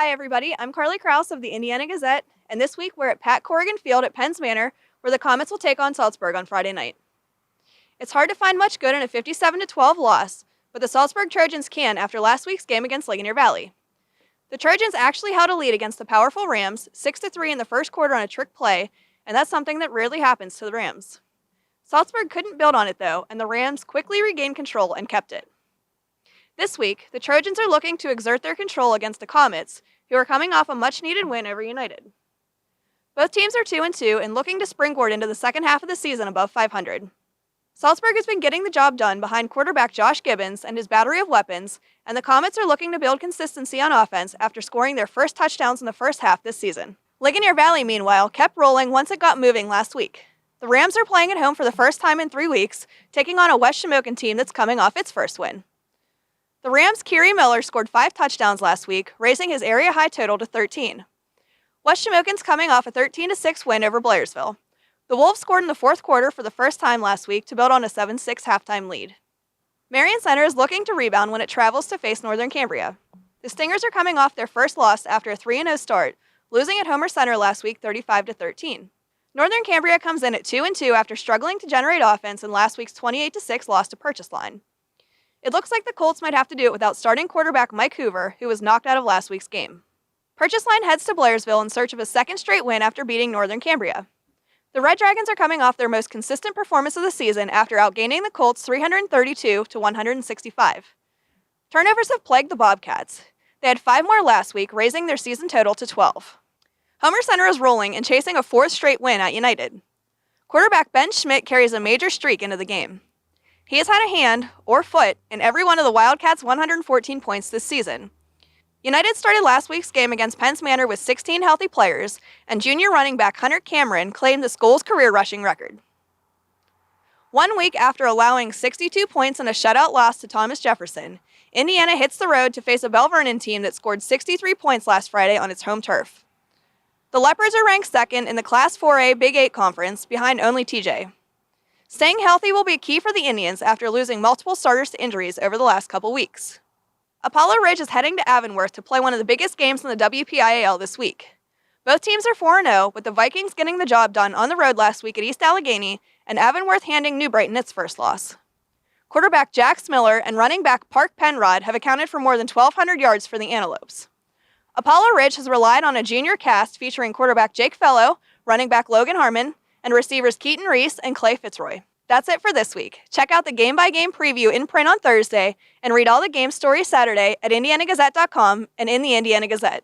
Hi everybody, I'm Carly Krouse of the Indiana Gazette, and this week we're at Pat Corrigan Field at Penn's Manor, where the Comets will take on Salzburg on Friday night. It's hard to find much good in a 57-12 loss, but the Salzburg Trojans can after last week's game against Ligonier Valley. The Trojans actually held a lead against the powerful Rams, 6-3 in the first quarter on a trick play, and that's something that rarely happens to the Rams. Salzburg couldn't build on it though, and the Rams quickly regained control and kept it. This week, the Trojans are looking to exert their control against the Comets, who are coming off a much-needed win over United. Both teams are 2-2 and looking to springboard into the second half of the season above 500. Salzburg has been getting the job done behind quarterback Josh Gibbons and his battery of weapons, and the Comets are looking to build consistency on offense after scoring their first touchdowns in the first half this season. Ligonier Valley, meanwhile, kept rolling once it got moving last week. The Rams are playing at home for the first time in 3 weeks, taking on a West Shamokin team that's coming off its first win. The Rams' Kiri Miller scored 5 touchdowns last week, raising his area-high total to 13. West Shamokin's coming off a 13-6 win over Blairsville. The Wolves scored in the fourth quarter for the first time last week to build on a 7-6 halftime lead. Marion Center is looking to rebound when it travels to face Northern Cambria. The Stingers are coming off their first loss after a 3-0 start, losing at Homer Center last week 35-13. Northern Cambria comes in at 2-2 after struggling to generate offense in last week's 28-6 loss to Purchase Line. It looks like the Colts might have to do it without starting quarterback Mike Hoover, who was knocked out of last week's game. Purchase Line heads to Blairsville in search of a second straight win after beating Northern Cambria. The Red Dragons are coming off their most consistent performance of the season after outgaining the Colts 332-165. Turnovers have plagued the Bobcats. They had 5 more last week, raising their season total to 12. Homer Center is rolling and chasing a 4th straight win at United. Quarterback Ben Schmidt carries a major streak into the game. He has had a hand, or foot, in every one of the Wildcats' 114 points this season. United started last week's game against Penn's Manor with 16 healthy players, and junior running back Hunter Cameron claimed the school's career rushing record. 1 week after allowing 62 points in a shutout loss to Thomas Jefferson, Indiana hits the road to face a Bell Vernon team that scored 63 points last Friday on its home turf. The Leopards are ranked second in the Class 4A Big 8 Conference, behind only TJ. Staying healthy will be key for the Indians after losing multiple starters to injuries over the last couple weeks. Apollo Ridge is heading to Avonworth to play one of the biggest games in the WPIAL this week. Both teams are 4-0, with the Vikings getting the job done on the road last week at East Allegheny, and Avonworth handing New Brighton its first loss. Quarterback Jax Miller and running back Park Penrod have accounted for more than 1,200 yards for the Antelopes. Apollo Ridge has relied on a junior cast featuring quarterback Jake Fellow, running back Logan Harmon, and receivers Keaton Reese and Clay Fitzroy. That's it for this week. Check out the game-by-game preview in print on Thursday and read all the game stories Saturday at indianagazette.com and in the Indiana Gazette.